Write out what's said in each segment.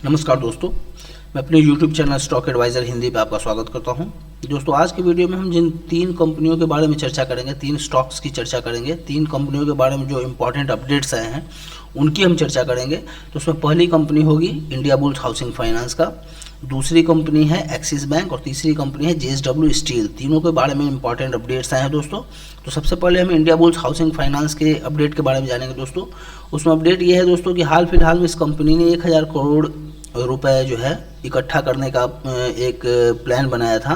नमस्कार दोस्तों, मैं अपने YouTube channel stock advisor Hindi पे आपका स्वागत करता हूं। दोस्तों, आज की वीडियो में हम जिन 3 कंपनियों के बारे में चर्चा करेंगे, 3 स्टॉक्स की चर्चा करेंगे, 3 कंपनियों के बारे में जो इम्पोर्टेंट अपडेट्स आए हैं उनकी हम चर्चा करेंगे। तो उसमें पहली कंपनी होगी इंडियाबुल्स हाउसिंग फाइनेंस का, दूसरी कंपनी है एक्सिस बैंक और तीसरी कंपनी है JSW स्टील। तीनों के बारे में इंपॉर्टेंट अपडेट्स आए हैं दोस्तों। तो सबसे पहले हम इंडियाबुल्स हाउसिंग फाइनेंस के अपडेट के बारे में जानेंगे दोस्तों। उसमें अपडेट ये है दोस्तों कि हाल फिलहाल में इस कंपनी ने 1000 करोड़ रुपए जो है इकट्ठा करने का एक प्लान बनाया था,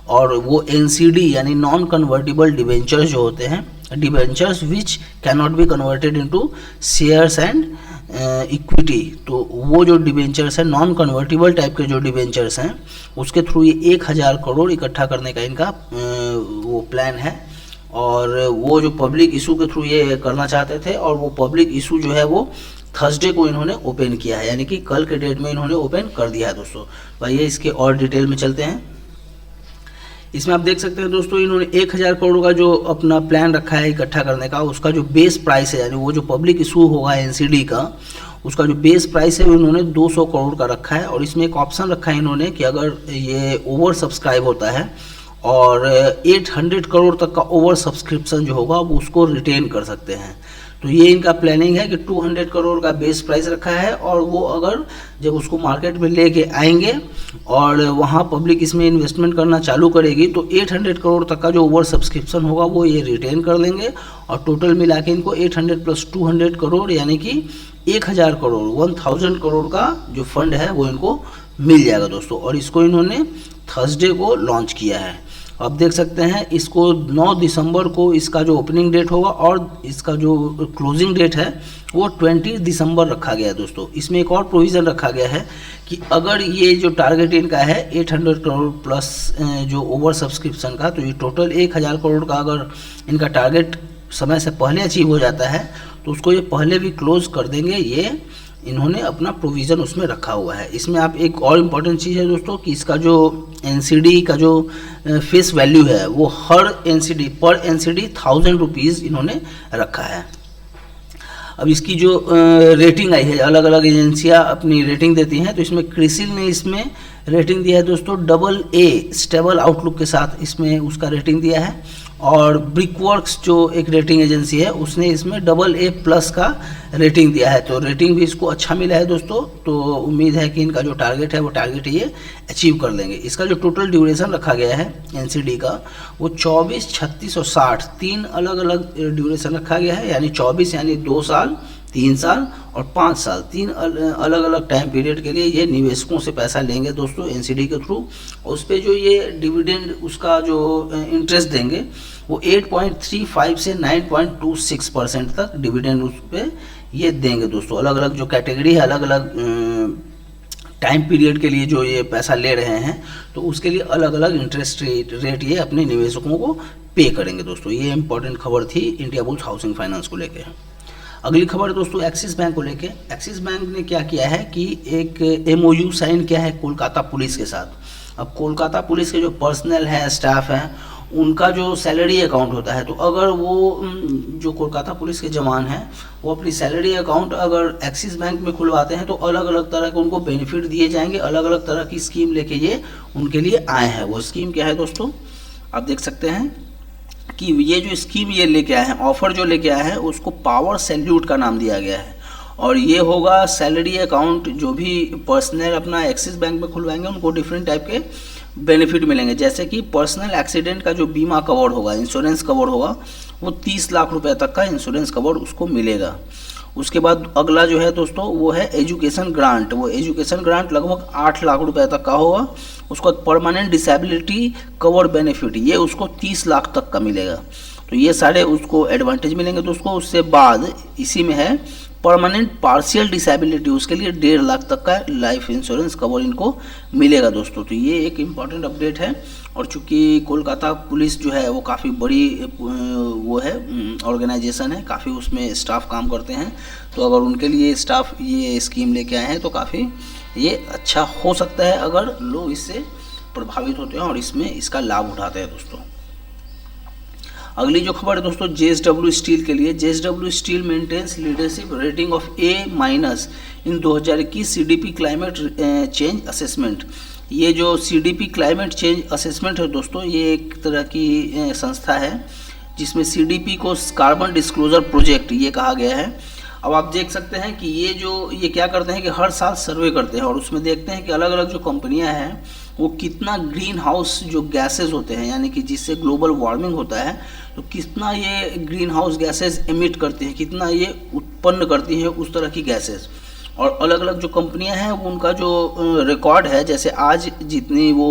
और वो NCD यानी नॉन कन्वर्टिबल डिवेंचर्स जो होते हैं, debentures which can not be converted into shares and equity, तो वो जो डिवेंचर्स हैं, नॉन कन्वर्टिबल टाइप के जो डिवेंचर्स हैं, उसके थ्रू ये 1000 करोड़ इकट्ठा करने का इनका वो प्लान है। और वो जो पब्लिक इशू के थ्रू ये करना चाहते थे, और वो पब्लिक इशू जो है वो थर्सडे को इन्होंने ओपन किया है, यानी कि कल के डेट में इन्होंने ओपन कर दिया है दोस्तों। तो आइए इसके और डिटेल में चलते हैं। इसमें आप देख सकते हैं दोस्तों, इन्होंने 1000 करोड़ का जो अपना प्लान रखा है इकट्ठा करने का, उसका जो बेस प्राइस है, यानी वो जो पब्लिक इशू होगा NCD का, उसका जो बेस प्राइस है वो इन्होंने 200 करोड़ का रखा है। और इसमें एक ऑप्शन रखा है इन्होंने कि अगर ये ओवर सब्सक्राइब होता है और 800 करोड़ तक का ओवर सब्सक्रिप्शन जो होगा वो उसको रिटेन कर सकते हैं। तो ये इनका प्लानिंग है कि 200 करोड़ का बेस प्राइस रखा है, और वो अगर जब उसको मार्केट में लेके आएंगे और वहाँ पब्लिक इसमें इन्वेस्टमेंट करना चालू करेगी, तो 800 करोड़ तक का जो ओवर सब्सक्रिप्शन होगा वो ये रिटेन कर लेंगे, और टोटल मिला के इनको 800 प्लस 200 करोड़ यानी कि 1000 करोड़ 1000 करोड़ का जो फंड है वो इनको मिल जाएगा दोस्तों। और इसको इन्होंने थर्सडे को लॉन्च किया है। आप देख सकते हैं, इसको 9 दिसंबर को इसका जो ओपनिंग डेट होगा और इसका जो क्लोजिंग डेट है वो 20 दिसंबर रखा गया है दोस्तों। इसमें एक और प्रोविज़न रखा गया है कि अगर ये जो टारगेट इनका है 800 करोड़ प्लस जो ओवर सब्सक्रिप्शन का, तो ये टोटल 1000 करोड़ का अगर इनका टारगेट समय से पहले अचीव हो जाता है तो उसको ये पहले भी क्लोज कर देंगे। ये इन्होंने अपना प्रोविज़न उसमें रखा हुआ है। इसमें आप एक और इम्पॉर्टेंट चीज़ है दोस्तों कि इसका जो NCD का जो फेस वैल्यू है वो हर NCD पर NCD 1000 रुपीज़ इन्होंने रखा है। अब इसकी जो रेटिंग आई है, अलग अलग एजेंसियां अपनी रेटिंग देती हैं, तो इसमें क्रिसिल ने इसमें रेटिंग दिया है दोस्तों AA स्टेबल आउटलुक के साथ इसमें उसका रेटिंग दिया है। और ब्रिकवर्क्स जो एक रेटिंग एजेंसी है उसने इसमें AA प्लस का रेटिंग दिया है। तो रेटिंग भी इसको अच्छा मिला है दोस्तों। तो उम्मीद है कि इनका जो टारगेट है वो टारगेट ये अचीव कर लेंगे। इसका जो टोटल ड्यूरेशन रखा गया है NCD का वो 24, 36 और 60 3 अलग अलग ड्यूरेशन रखा गया है, यानी 24 यानी 2 साल, 3 साल और 5 साल, 3 अलग अलग टाइम पीरियड के लिए ये निवेशकों से पैसा लेंगे दोस्तों NCD के थ्रू। उस पर जो ये डिविडेंड उसका जो इंटरेस्ट देंगे वो 8.35 से 9.26% तक डिविडेंड उस पर ये देंगे दोस्तों। अलग अलग जो कैटेगरी है, अलग अलग टाइम पीरियड के लिए जो ये पैसा ले रहे हैं, तो उसके लिए अलग अलग इंटरेस्ट रेट ये अपने निवेशकों को पे करेंगे दोस्तों। ये इंपॉर्टेंट खबर थी इंडियाबुल्स हाउसिंग फाइनेंस को लेकर। अगली खबर दोस्तों एक्सिस बैंक को लेके। एक्सिस बैंक ने क्या किया है कि एक MOU साइन किया है कोलकाता पुलिस के साथ। अब कोलकाता पुलिस के जो पर्सनल है, स्टाफ है, उनका जो सैलरी अकाउंट होता है, तो अगर वो जो कोलकाता पुलिस के जवान हैं वो अपनी सैलरी अकाउंट अगर एक्सिस बैंक में खुलवाते हैं तो अलग अलग तरह के उनको बेनिफिट दिए जाएंगे। अलग अलग तरह की स्कीम लेके ये उनके लिए आए हैं। वो स्कीम क्या है दोस्तों, आप देख सकते हैं कि ये जो स्कीम ये लेके आए हैं, ऑफर जो लेके आए हैं, उसको पावर सैल्यूट का नाम दिया गया है। और ये होगा सैलरी अकाउंट जो भी पर्सनल अपना एक्सिस बैंक में खुलवाएंगे उनको डिफरेंट टाइप के बेनिफिट मिलेंगे। जैसे कि पर्सनल एक्सीडेंट का जो बीमा कवर होगा, इंश्योरेंस कवर होगा, वो 30 लाख रुपए तक का इंश्योरेंस कवर उसको मिलेगा। उसके बाद अगला जो है दोस्तों वो है एजुकेशन ग्रांट। वो एजुकेशन ग्रांट लगभग 8 लाख रुपए तक का होगा। उसको परमानेंट डिसेबिलिटी कवर बेनिफिट ये उसको 30 लाख तक का मिलेगा। तो ये सारे उसको एडवांटेज मिलेंगे दोस्तों। उससे बाद इसी में है परमानेंट पार्शियल डिसेबिलिटी, उसके लिए 1.5 लाख तक का लाइफ इंश्योरेंस कवर इनको मिलेगा दोस्तों। तो ये एक इम्पॉर्टेंट अपडेट है। और चूँकि कोलकाता पुलिस जो है वो काफ़ी बड़ी वो है ऑर्गेनाइजेशन है, काफ़ी उसमें स्टाफ काम करते हैं, तो अगर उनके लिए स्टाफ ये स्कीम लेके आए हैं तो काफ़ी ये अच्छा हो सकता है अगर लोग इससे प्रभावित होते हैं और इसमें इसका लाभ उठाते हैं दोस्तों। अगली जो खबर है दोस्तों JSW स्टील के लिए, JSW steel maintains leadership rating of A- in 2021 CDP climate change assessment. ये जो CDP क्लाइमेट चेंज असेसमेंट है दोस्तों, ये एक तरह की संस्था है जिसमें CDP को कार्बन डिस्क्लोजर प्रोजेक्ट ये कहा गया है। अब आप देख सकते हैं कि ये क्या करते हैं कि हर साल सर्वे करते हैं और उसमें देखते हैं कि अलग अलग जो कंपनियां हैं वो कितना ग्रीन हाउस जो गैसेस होते हैं, यानी कि जिससे ग्लोबल वार्मिंग होता है, तो कितना ये ग्रीन हाउस गैसेस एमिट करती हैं, कितना ये उत्पन्न करती हैं उस तरह की गैसेस। और अलग अलग जो कंपनियां हैं उनका जो रिकॉर्ड है, जैसे आज जितनी वो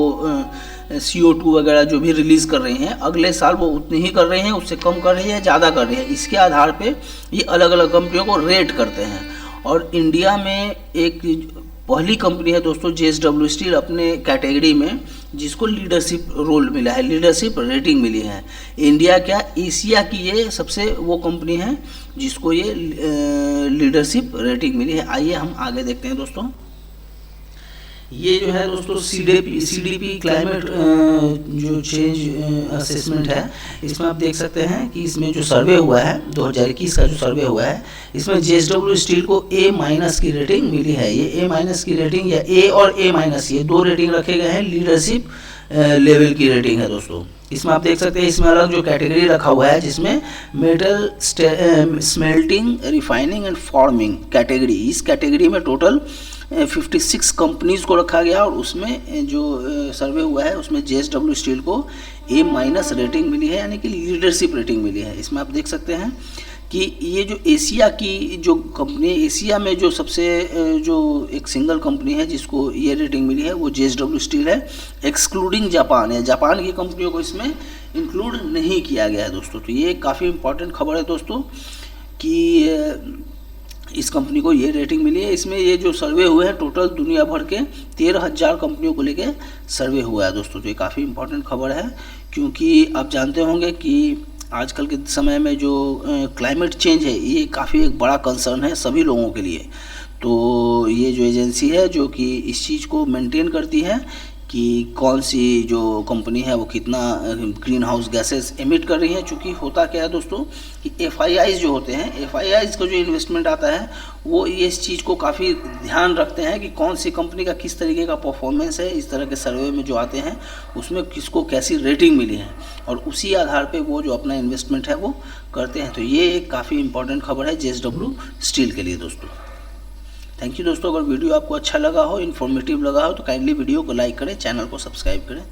CO2 वगैरह जो भी रिलीज़ कर रही हैं, अगले साल वो उतनी ही कर रही हैं, उससे कम कर रही है, ज़्यादा कर रही है। इसके आधार पे ये अलग अलग कंपनियों को रेट करते हैं। और इंडिया में एक पहली कंपनी है दोस्तों JSW स्टील अपने कैटेगरी में, जिसको लीडरशिप रोल मिला है, लीडरशिप रेटिंग मिली है। इंडिया क्या, एशिया की ये सबसे वो कंपनी है जिसको ये लीडरशिप रेटिंग मिली है। आइए हम आगे देखते हैं दोस्तों। ये जो है दोस्तों CDP क्लाइमेट जो चेंज असेसमेट है, इसमें आप देख सकते हैं कि इसमें जो सर्वे हुआ है 2021 का जो सर्वे हुआ है, इसमें JSW स्टील को A- की रेटिंग मिली है। ये A- की रेटिंग या A और A- ये दो रेटिंग रखे गए हैं, लीडरशिप लेवल की रेटिंग है दोस्तों। इसमें आप देख सकते हैं इसमें अलग जो कैटेगरी रखा हुआ है, जिसमें metal smelting, refining and forming category, इस कैटेगरी में टोटल 56 कंपनीज को रखा गया और उसमें जो सर्वे हुआ है उसमें JSW स्टील को A- रेटिंग मिली है, यानी कि लीडरशिप रेटिंग मिली है। इसमें आप देख सकते हैं कि ये जो एशिया की जो कंपनी, एशिया में जो सबसे जो एक सिंगल कंपनी है जिसको ये रेटिंग मिली है वो JSW स्टील है, एक्सक्लूडिंग जापान है। जापान की कंपनियों को इसमें इंक्लूड नहीं किया गया है दोस्तों। तो ये काफ़ी इंपॉर्टेंट खबर है दोस्तों कि इस कंपनी को ये रेटिंग मिली है। इसमें ये जो सर्वे हुए हैं टोटल दुनिया भर के 13,000 कंपनियों को लेके सर्वे हुआ है दोस्तों। तो ये काफ़ी इंपॉर्टेंट खबर है, क्योंकि आप जानते होंगे कि आजकल के समय में जो क्लाइमेट चेंज है ये काफ़ी एक बड़ा कंसर्न है सभी लोगों के लिए। तो ये जो एजेंसी है जो कि इस चीज़ को मेंटेन करती है कि कौन सी जो कंपनी है वो कितना ग्रीन हाउस गैसेस एमिट कर रही है। चूँकि होता क्या है दोस्तों कि FIIs जो होते हैं, FIIs का जो इन्वेस्टमेंट आता है वो ये इस चीज़ को काफ़ी ध्यान रखते हैं कि कौन सी कंपनी का किस तरीके का परफॉर्मेंस है। इस तरह के सर्वे में जो आते हैं उसमें किसको कैसी रेटिंग मिली है और उसी आधार पर वो जो अपना इन्वेस्टमेंट है वो करते हैं। तो ये एक काफ़ी इंपॉर्टेंट खबर है JSW स्टील के लिए दोस्तों। थैंक यू दोस्तों। अगर वीडियो आपको अच्छा लगा हो, इन्फॉर्मेटिव लगा हो, तो काइंडली वीडियो को लाइक करें, चैनल को सब्सक्राइब करें।